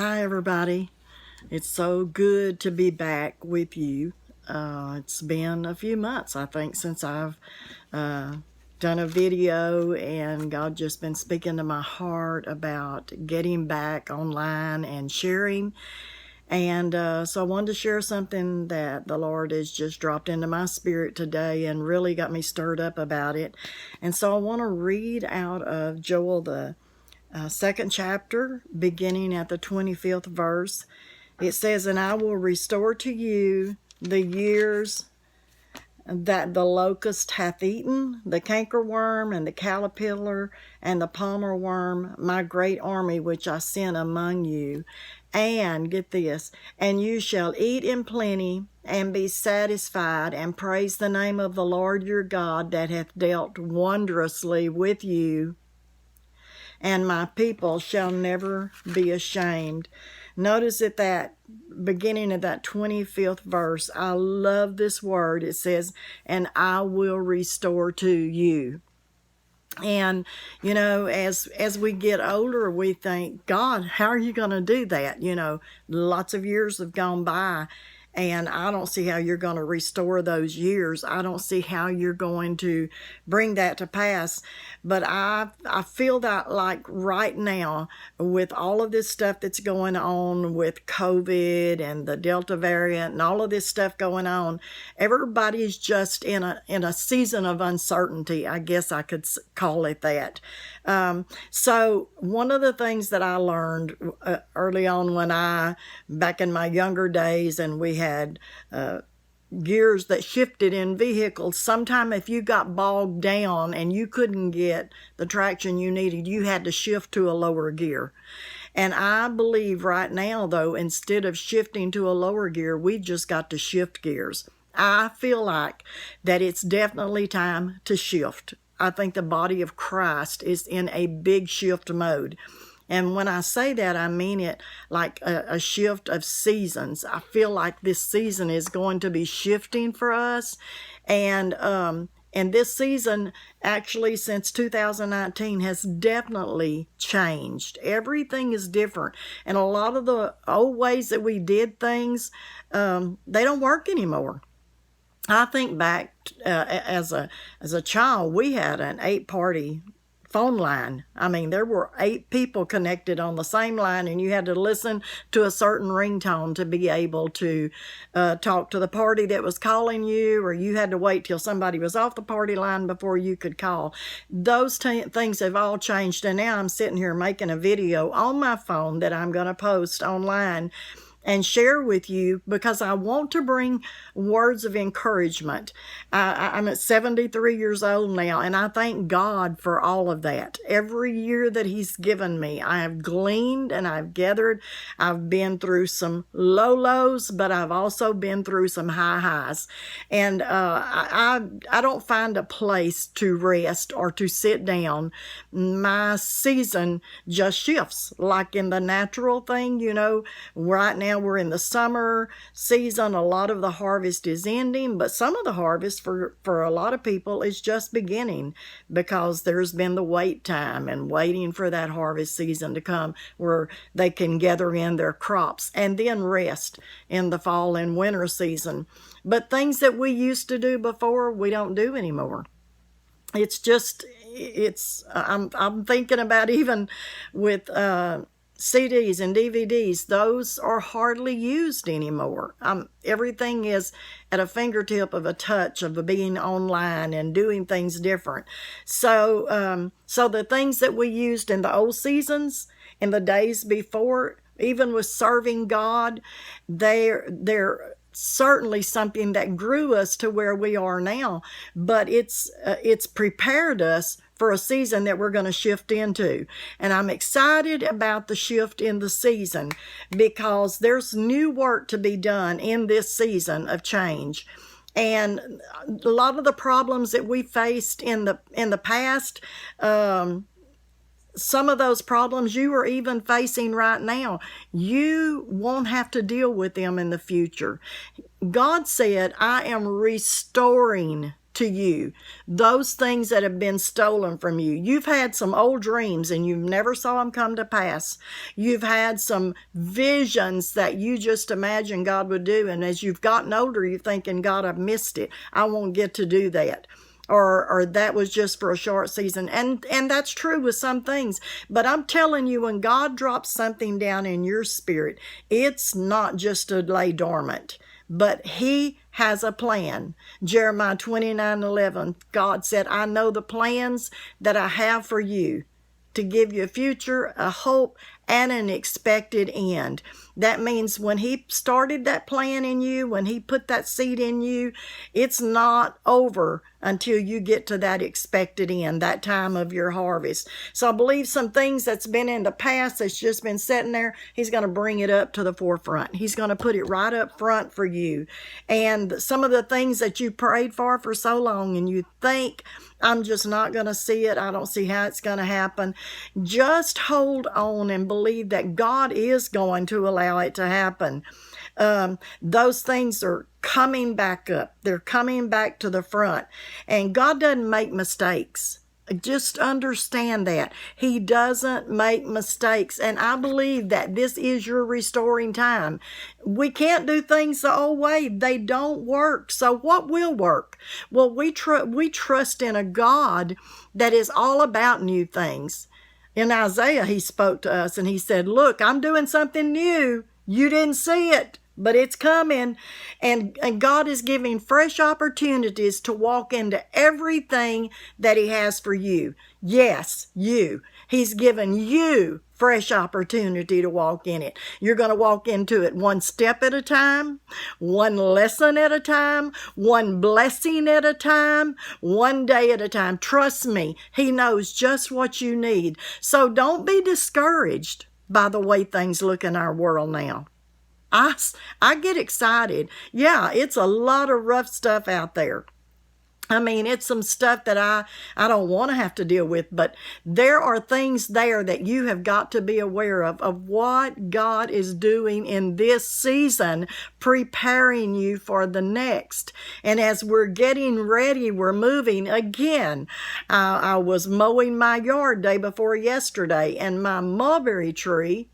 Hi, everybody. It's so good to be back with you. It's been a few months, I think, since I've done a video, and God just been speaking to my heart about getting back online and sharing. And so I wanted to share something that the Lord has just dropped into my spirit today and really got me stirred up about it. And so I want to read out of Joel, the second chapter, beginning at the 25th verse. It says, "And I will restore to you the years that the locust hath eaten, the cankerworm and the caterpillar and the palmer worm, my great army which I sent among you. And," get this, "and you shall eat in plenty and be satisfied, and praise the name of the Lord your God that hath dealt wondrously with you. And my people shall never be ashamed." Notice at that beginning of that 25th verse, I love this word. It says, "And I will restore to you." And, as we get older, we think, God, how are you going to do that? Lots of years have gone by, and I don't see how you're going to restore those years. I don't see how you're going to bring that to pass. But I feel that, like, right now, with all of this stuff that's going on with COVID and the Delta variant and all of this stuff going on, everybody's just in a season of uncertainty. I guess I could call it that. So one of the things that I learned early on, back in my younger days, and we had gears that shifted in vehicles, sometime if you got bogged down and you couldn't get the traction you needed, you had to shift to a lower gear. And I believe right now, though, instead of shifting to a lower gear, we just got to shift gears. I feel like that it's definitely time to shift. I think the body of Christ is in a big shift mode. And when I say that, I mean it like a shift of seasons. I feel like this season is going to be shifting for us. And this season, actually, since 2019, has definitely changed. Everything is different. And a lot of the old ways that we did things, they don't work anymore. I think back as a child, we had an 8-party phone line. I mean, there were 8 people connected on the same line, and you had to listen to a certain ringtone to be able to talk to the party that was calling you, or you had to wait till somebody was off the party line before you could call. Those things have all changed, and now I'm sitting here making a video on my phone that I'm going to post online and share with you, because I want to bring words of encouragement. I'm at 73 years old now, and I thank God for all of that. Every year that He's given me, I have gleaned and I've gathered. I've been through some low lows, but I've also been through some high highs. And I don't find a place to rest or to sit down. My season just shifts, like in the natural thing. Right now we're in the summer season. A lot of the harvest is ending, but some of the harvest for a lot of people is just beginning, because there's been the wait time and waiting for that harvest season to come where they can gather in their crops and then rest in the fall and winter season. But things that we used to do before, we don't do anymore. I'm thinking about, even with CDs and DVDs, those are hardly used anymore. Everything is at a fingertip of a touch of being online and doing things different. So the things that we used in the old seasons, in the days before, even with serving God, they're certainly something that grew us to where we are now. But it's prepared us for a season that we're going to shift into. And I'm excited about the shift in the season, because there's new work to be done in this season of change. And a lot of the problems that we faced in the past, some of those problems you are even facing right now, you won't have to deal with them in the future. God said, "I am restoring to you, those things that have been stolen from you. You've had some old dreams and you never saw them come to pass. You've had some visions that you just imagined God would do, and as you've gotten older, you're thinking, God, I've missed it. I won't get to do that. Or that was just for a short season. And that's true with some things. But I'm telling you, when God drops something down in your spirit, it's not just to lay dormant, but he has a plan. Jeremiah 29:11, God said, I know the plans that I have for you, to give you a future, a hope, and an expected end. That means when he started that plan in you, when he put that seed in you, it's not over until you get to that expected end, that time of your harvest. So I believe some things that's been in the past that's just been sitting there, he's going to bring it up to the forefront. He's going to put it right up front for you. And some of the things that you prayed for so long and you think, I'm just not going to see it, I don't see how it's going to happen, just hold on and believe that God is going to allow it to happen. Those things are coming back up. They're coming back to the front. And God doesn't make mistakes. Just understand that. He doesn't make mistakes. And I believe that this is your restoring time. We can't do things the old way. They don't work. So what will work? Well, we trust in a God that is all about new things. In Isaiah, he spoke to us and he said, look, I'm doing something new. You didn't see it, but it's coming. And God is giving fresh opportunities to walk into everything that he has for you. Yes, you. He's given you fresh opportunity to walk in it. You're going to walk into it one step at a time, one lesson at a time, one blessing at a time, one day at a time. Trust me, he knows just what you need. So don't be discouraged by the way things look in our world now. I get excited. Yeah, it's a lot of rough stuff out there. I mean, it's some stuff that I don't want to have to deal with, but there are things there that you have got to be aware of what God is doing in this season, preparing you for the next. And as we're getting ready, we're moving again. I was mowing my yard day before yesterday, and my mulberry tree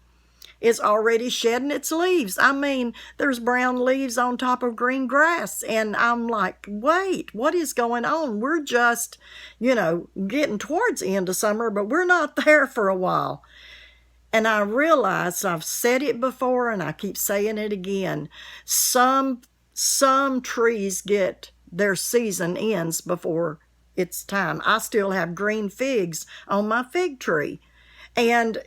is already shedding its leaves. I mean, there's brown leaves on top of green grass. And I'm like, wait, what is going on? We're just, getting towards the end of summer, but we're not there for a while. And I realized, I've said it before and I keep saying it again, some trees get their season ends before it's time. I still have green figs on my fig tree. And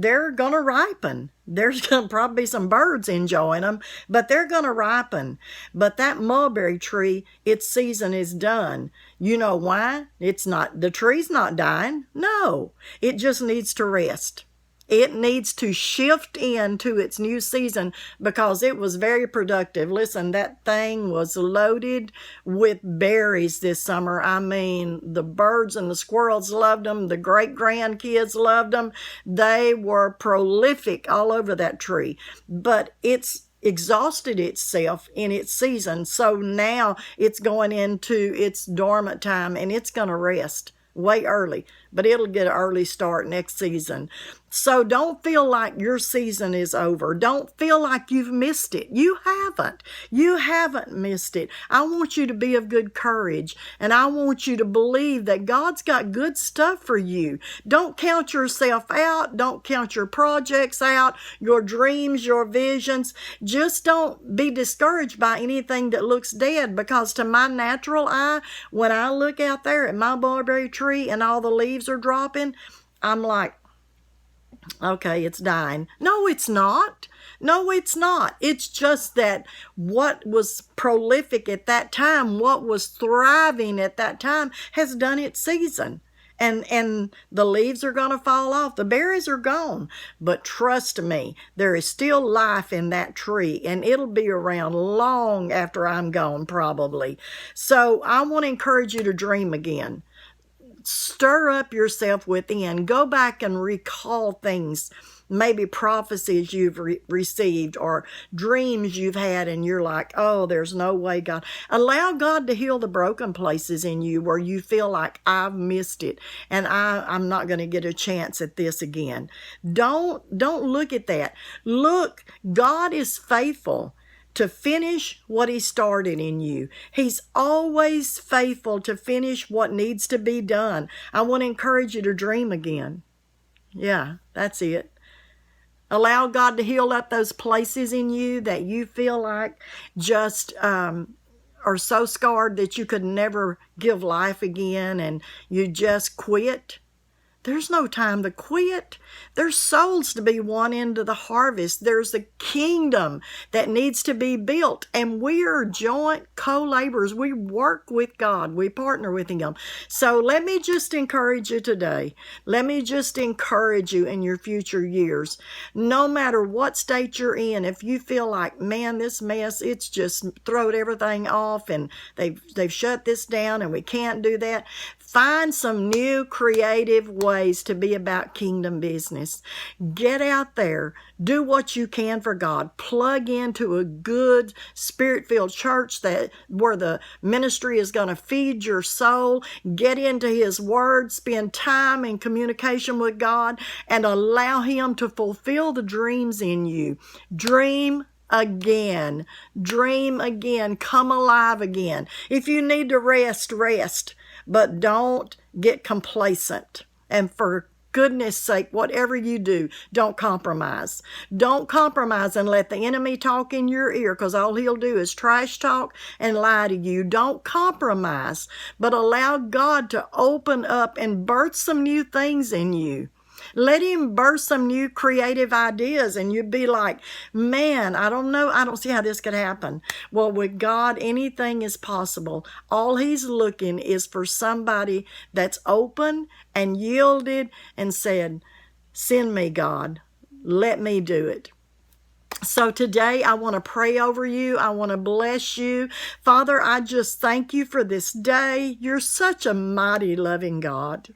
they're going to ripen. There's going to probably be some birds enjoying them, but they're going to ripen. But that mulberry tree, its season is done. You know why? The tree's not dying. No, it just needs to rest. It needs to shift into its new season because it was very productive. Listen, that thing was loaded with berries this summer. I mean, the birds and the squirrels loved them. The great-grandkids loved them. They were prolific all over that tree. But it's exhausted itself in its season. So now it's going into its dormant time and it's going to rest way early, but it'll get an early start next season. So don't feel like your season is over. Don't feel like you've missed it. You haven't. You haven't missed it. I want you to be of good courage, and I want you to believe that God's got good stuff for you. Don't count yourself out. Don't count your projects out, your dreams, your visions. Just don't be discouraged by anything that looks dead, because to my natural eye, when I look out there at my mulberry tree and all the leaves are dropping, I'm like, okay, it's dying. No, it's not. No, it's not. It's just that what was prolific at that time, what was thriving at that time, has done its season. And the leaves are going to fall off. The berries are gone. But trust me, there is still life in that tree, and it'll be around long after I'm gone, probably. So I want to encourage you to dream again. Stir up yourself within. Go back and recall things maybe prophecies you've received or dreams you've had, and you're like, oh, there's no way, God. Allow God to heal the broken places in you where you feel like, I've missed it and I'm not going to get a chance at this again. Don't look at that. Look, God is faithful to finish what he started in you. He's always faithful to finish what needs to be done. I want to encourage you to dream again. Yeah, that's it. Allow God to heal up those places in you that you feel like just are so scarred that you could never give life again and you just quit. There's no time to quit. There's souls to be won into the harvest. There's a kingdom that needs to be built. And we are joint co-laborers. We work with God. We partner with him. So let me just encourage you today. Let me just encourage you in your future years. No matter what state you're in, if you feel like, man, this mess, it's just thrown everything off and they've shut this down and we can't do that. Find some new creative ways to be about kingdom business. Get out there. Do what you can for God. Plug into a good spirit-filled church where the ministry is going to feed your soul. Get into his word. Spend time in communication with God and allow him to fulfill the dreams in you. Dream again. Dream again. Come alive again. If you need to rest, rest. But don't get complacent. And for goodness sake, whatever you do, don't compromise. Don't compromise and let the enemy talk in your ear, because all he'll do is trash talk and lie to you. Don't compromise, but allow God to open up and birth some new things in you. Let him birth some new creative ideas and you'd be like, man, I don't know. I don't see how this could happen. Well, with God, anything is possible. All he's looking is for somebody that's open and yielded and said, send me, God. Let me do it. So today I want to pray over you. I want to bless you. Father, I just thank you for this day. You're such a mighty, loving God.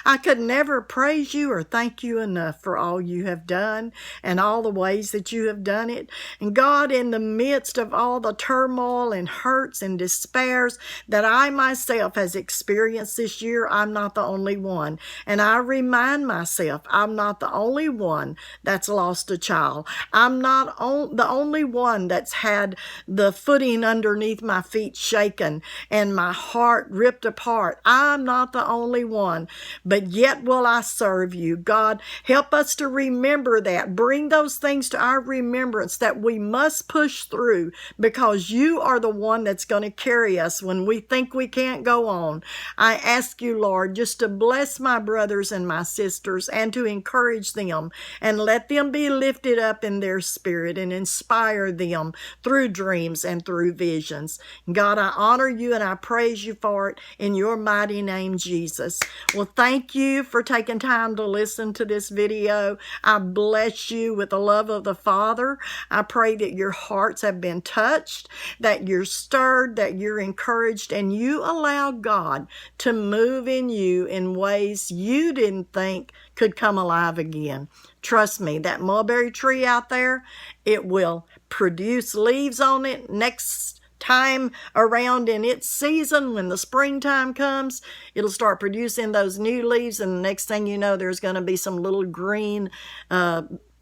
I could never praise you or thank you enough for all you have done and all the ways that you have done it. And God, in the midst of all the turmoil and hurts and despairs that I myself has experienced this year, I'm not the only one. And I remind myself, I'm not the only one that's lost a child. I'm not the only one that's had the footing underneath my feet shaken and my heart ripped apart. I'm not the only one. But yet will I serve you. God, help us to remember that. Bring those things to our remembrance that we must push through, because you are the one that's going to carry us when we think we can't go on. I ask you, Lord, just to bless my brothers and my sisters and to encourage them and let them be lifted up in their spirit and inspire them through dreams and through visions. God, I honor you and I praise you for it in your mighty name, Jesus. Well, thank you for taking time to listen to this video. I bless you with the love of the Father. I pray that your hearts have been touched, that you're stirred, that you're encouraged, and you allow God to move in you in ways you didn't think could come alive again. Trust me, that mulberry tree out there, it will produce leaves on it next time around in its season. When the springtime comes, it'll start producing those new leaves, and the next thing you know, there's going to be some little green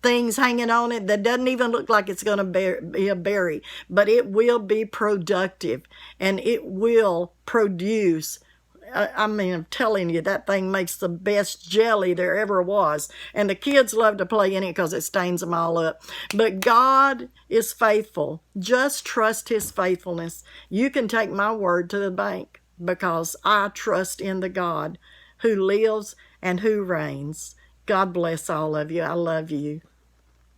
things hanging on it that doesn't even look like it's going to be a berry, but it will be productive and it will produce. I mean, I'm telling you, that thing makes the best jelly there ever was. And the kids love to play in it because it stains them all up. But God is faithful. Just trust his faithfulness. You can take my word to the bank, because I trust in the God who lives and who reigns. God bless all of you. I love you.